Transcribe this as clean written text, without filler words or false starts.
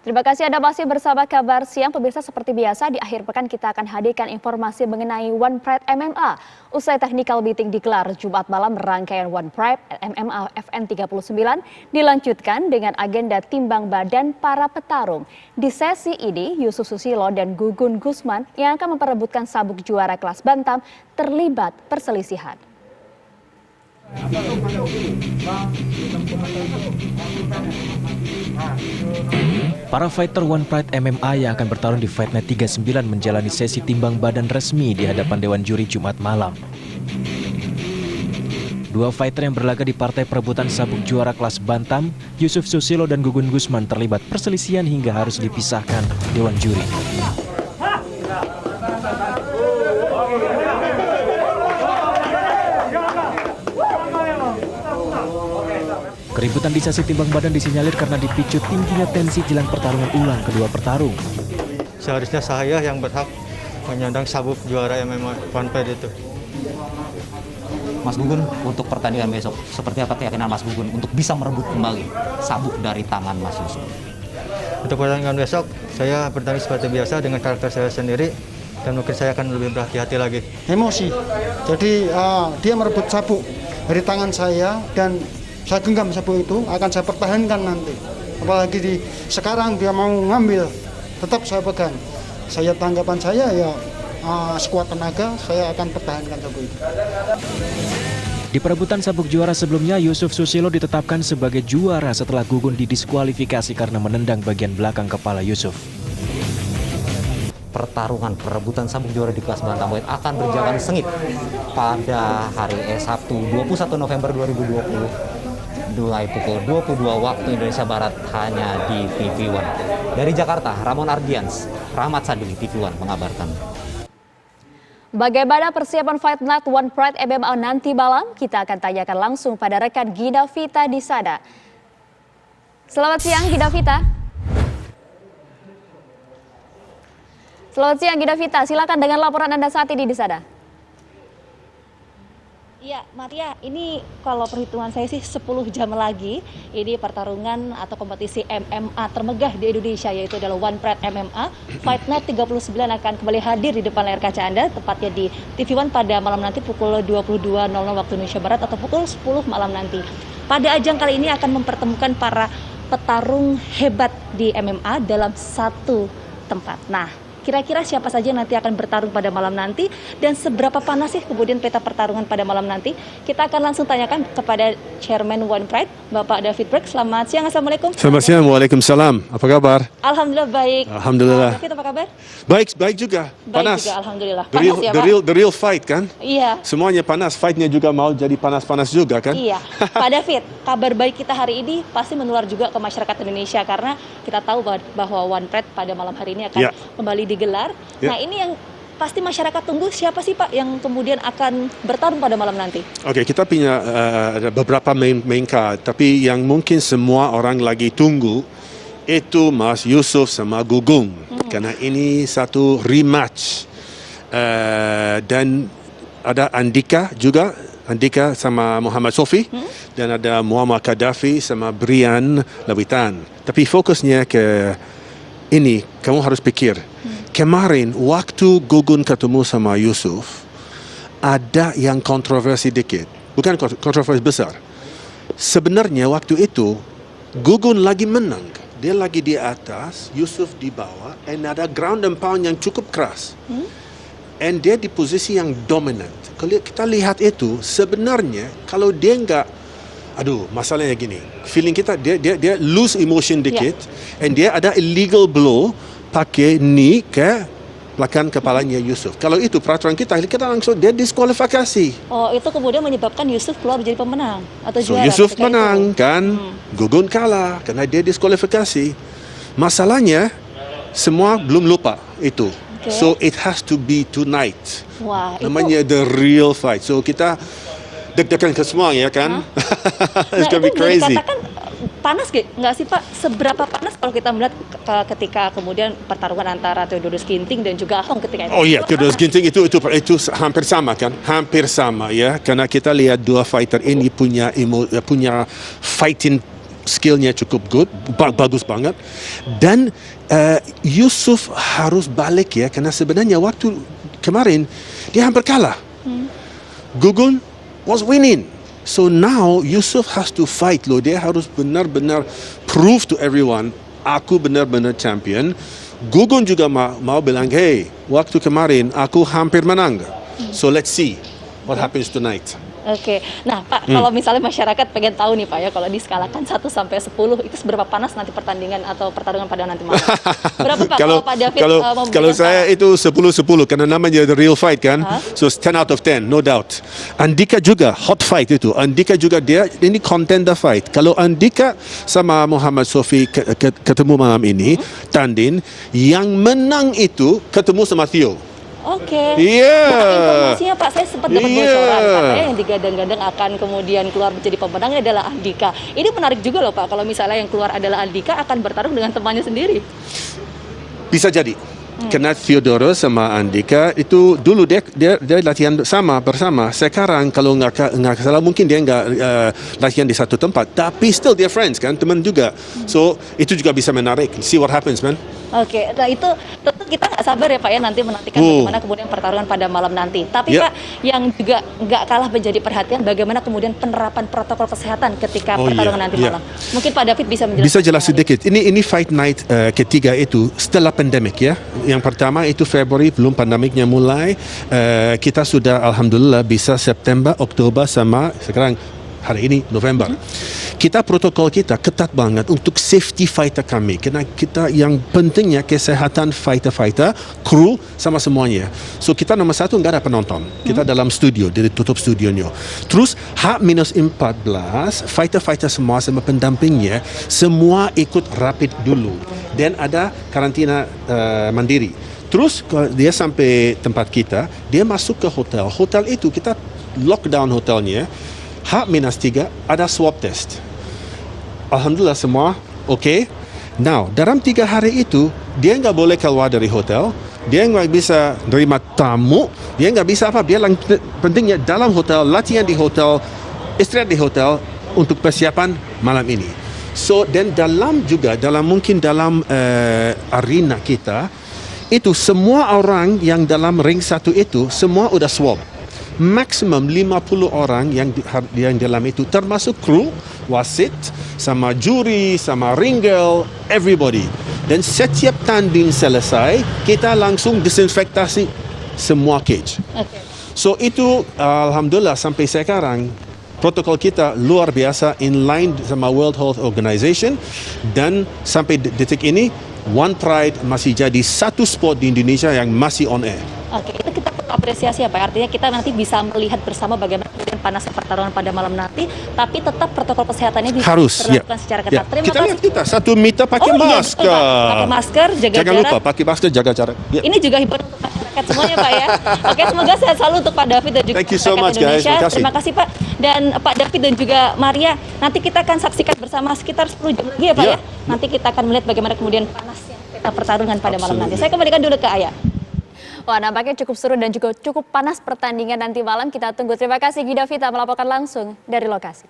Terima kasih Anda masih bersama Kabar Siang. Pemirsa, seperti biasa di akhir pekan kita akan hadirkan informasi mengenai One Pride MMA. Usai technical meeting digelar Jumat malam, rangkaian One Pride MMA FN 39 dilanjutkan dengan agenda timbang badan para petarung. Di sesi ini, Yusuf Susilo dan Gugun Gusman yang akan memperebutkan sabuk juara kelas bantam terlibat perselisihan. Para fighter One Pride MMA yang akan bertarung di Fight Night 39 menjalani sesi timbang badan resmi di hadapan Dewan Juri Jumat malam. Dua fighter yang berlaga di partai perebutan sabuk juara kelas bantam, Yusuf Susilo dan Gugun Gusman, terlibat perselisihan hingga harus dipisahkan Dewan Juri. Keributan di sesi timbang badan disinyalir karena dipicu tingginya tensi jelang pertarungan ulang kedua petarung. Seharusnya saya yang berhak menyandang sabuk juara MMA One Pride itu. Mas Gugun, untuk pertandingan besok, seperti apa keyakinan Mas Gugun untuk bisa merebut kembali sabuk dari tangan Mas Yusuf? Untuk pertandingan besok, saya bertanding seperti biasa dengan karakter saya sendiri dan mungkin saya akan lebih berhati-hati lagi. Emosi, jadi dia merebut sabuk dari tangan saya dan saya genggam sabuk itu, akan saya pertahankan nanti. Apalagi sekarang dia mau ngambil, tetap saya pegang. Saya tanggapan saya ya sekuat tenaga, saya akan pertahankan sabuk itu. Di perebutan sabuk juara sebelumnya, Yusuf Susilo ditetapkan sebagai juara setelah Gugun didiskualifikasi karena menendang bagian belakang kepala Yusuf. Pertarungan perebutan sabuk juara di kelas bantamweight akan berjalan sengit pada hari Sabtu 21 November 2020. Mulai pukul 22 waktu Indonesia Barat hanya di TV One. Dari Jakarta, Ramon Ardians, Rahmat Sadili, TV One mengabarkan. Bagaimana persiapan Fight Night One Pride MMA nanti malam? Kita akan tanyakan langsung pada rekan Gida Vita di sana. Selamat siang Gida Vita. Selamat siang Gida Vita, silakan dengan laporan Anda saat ini di sana. Ya, Maria, ini kalau perhitungan saya sih 10 jam lagi ini pertarungan atau kompetisi MMA termegah di Indonesia, yaitu adalah One Pride MMA. Fight Night 39 akan kembali hadir di depan layar kaca Anda, tepatnya di TV One pada malam nanti pukul 22.00 waktu Indonesia Barat atau pukul 10 malam nanti. Pada ajang kali ini akan mempertemukan para petarung hebat di MMA dalam satu tempat. Nah, kira-kira siapa saja nanti akan bertarung pada malam nanti dan seberapa panas sih kemudian peta pertarungan pada malam nanti? Kita akan langsung tanyakan kepada Chairman One Pride, Bapak David Berg. Selamat siang, Assalamualaikum. Selamat siang, Waalaikumsalam. Apa kabar? Alhamdulillah baik. Alhamdulillah. David, apa kabar? Baik juga. Panas. Baik juga, Alhamdulillah. The Panas ya, Pak? the real fight kan? Iya. Semuanya panas. Fightnya juga mau jadi panas-panas juga kan? Iya. Pak David, kabar baik kita hari ini pasti menular juga ke masyarakat Indonesia karena kita tahu bahwa One Pride pada malam hari ini akan kembali digelar. Ya. Nah, ini yang pasti masyarakat tunggu, siapa sih Pak yang kemudian akan bertarung pada malam nanti? Oke, kita punya ada beberapa main card, tapi yang mungkin semua orang lagi tunggu itu Mas Yusuf sama Gugung, karena ini satu rematch dan ada Andika juga. Andika sama Muhammad Sofi dan ada Muammar Gaddafi sama Brian Lawitan. Tapi fokusnya ke ini, kamu harus pikir. Kemarin waktu Gugun ketemu sama Yusuf, ada yang kontroversi dikit. Bukan kontroversi besar. Sebenarnya waktu itu Gugun lagi menang. Dia lagi di atas, Yusuf di bawah, dan ada ground and pound yang cukup keras. And dia di posisi yang dominant. Kalau kita lihat itu, sebenarnya kalau dia enggak, masalahnya gini. Feeling kita dia lose emotion dikit, and dia ada illegal blow pakai knee ke belakang kepalanya Yusuf. Kalau itu peraturan kita langsung dia diskualifikasi. Oh, itu kemudian menyebabkan Yusuf keluar menjadi pemenang atau juara. Yusuf menang kan, Gugun kalah karena dia diskualifikasi. Masalahnya semua belum lupa itu. Okay. So it has to be tonight. Wah, namanya the real fight. So kita deg-degan ke semua ya kan. It's gonna be crazy. Dikatakan panas nggak sih Pak? Seberapa panas kalau kita melihat ketika kemudian pertarungan antara Theodorus Ginting dan juga Ahong ketika itu? Oh iya, Theodorus Ginting itu hampir sama kan? Hampir sama ya. Karena kita lihat dua fighter ini punya fighting skillnya cukup good, bagus banget. Dan Yusuf harus balik ya, karena sebenarnya waktu kemarin dia hampir kalah. Gugun was winning. So now Yusuf has to fight loh. Dia harus benar-benar prove to everyone, aku benar-benar champion. Gugun juga mau bilang, hey, waktu kemarin aku hampir menang. So let's see what happens tonight. Oke, nah Pak, kalau misalnya masyarakat pengen tahu nih Pak ya, kalau diskalakan 1 sampai 10 itu seberapa panas nanti pertandingan atau pertarungan pada nanti malam? Berapa Pak kalau Pak David mau kalau saya itu 10-10 karena namanya the real fight kan. So 10 out of 10, no doubt. Andika juga hot fight itu. Andika juga dia ini contender fight. Kalau Andika sama Muhammad Sofi ketemu malam ini, tanding, yang menang itu ketemu sama Theo. Oke. Iya. Nah, informasinya Pak, saya sempat dapat bocoran katanya yang digadang-gadang akan kemudian keluar menjadi pemenangnya adalah Andika. Ini menarik juga loh Pak, kalau misalnya yang keluar adalah Andika akan bertarung dengan temannya sendiri. Bisa jadi. Karena Theodorus sama Andika itu dulu dia latihan bersama. Sekarang kalau nggak salah mungkin dia nggak latihan di satu tempat, tapi still dia friends kan, teman juga. So itu juga bisa menarik. See what happens, man. Oke, nah itu tentu kita nggak sabar ya Pak ya nanti menantikan bagaimana kemudian pertarungan pada malam nanti. Tapi Pak, yang juga nggak kalah menjadi perhatian bagaimana kemudian penerapan protokol kesehatan ketika pertarungan nanti malam. Mungkin Pak David bisa menjelaskan. Bisa jelas sedikit. Ini fight night ketiga itu setelah pandemik ya. Yang pertama itu Februari belum pandemiknya mulai. Kita sudah alhamdulillah bisa September, Oktober sama sekarang hari ini November. Kita protokol kita ketat banget untuk safety fighter kami. Karena kita yang pentingnya kesehatan fighter, kru sama semuanya. So kita nomor satu nggak ada penonton. Kita dalam studio, ditutup studionya. Terus H-14 fighter semua sama pendampingnya semua ikut rapid dulu. Dan ada karantina mandiri. Terus kalau dia sampai tempat kita, dia masuk ke hotel. Hotel itu kita lockdown hotelnya. H-3 ada swab test. Alhamdulillah semua okay. Now dalam 3 hari itu dia nggak boleh keluar dari hotel, dia nggak bisa terima tamu, dia nggak bisa apa. Dia pentingnya dalam hotel, latihan di hotel, istirahat di hotel untuk persiapan malam ini. So dan dalam arena kita itu semua orang yang dalam ring satu itu semua udah swab. Maksimum 50 orang yang dalam itu termasuk kru, wasit, sama juri, sama ringgel, everybody. Dan setiap tanding selesai, kita langsung disinfektasi semua cage. Okay. So itu alhamdulillah sampai sekarang protokol kita luar biasa in line sama World Health Organization dan sampai detik ini One Pride masih jadi satu sport di Indonesia yang masih on air. Oke, itu kita apresiasi ya Pak. Artinya kita nanti bisa melihat bersama bagaimana kemudian panasnya pertarungan pada malam nanti, tapi tetap protokol kesehatannya dilakukan secara ketat. Terima kita kasih. lihat kita 1 meter pakai masker. Iya, pakai masker, jaga Jangan jarak. lupa pakai masker, jaga jarak. Ya. Ini juga hiburan untuk masyarakat semuanya Pak ya. Oke, semoga sehat selalu untuk Pak David dan juga Thank you so masyarakat much, guys. Indonesia. Terima kasih. Terima kasih Pak. Dan Pak David dan juga Maria, nanti kita akan saksikan bersama sekitar 10 jam lagi ya Pak ya. Nanti kita akan melihat bagaimana kemudian panasnya peta pertarungan pada malam nanti. Saya kembalikan dulu ke Ayah. Wah, nampaknya cukup seru dan juga cukup panas pertandingan nanti malam. Kita tunggu. Terima kasih Gida Vita melaporkan langsung dari lokasi.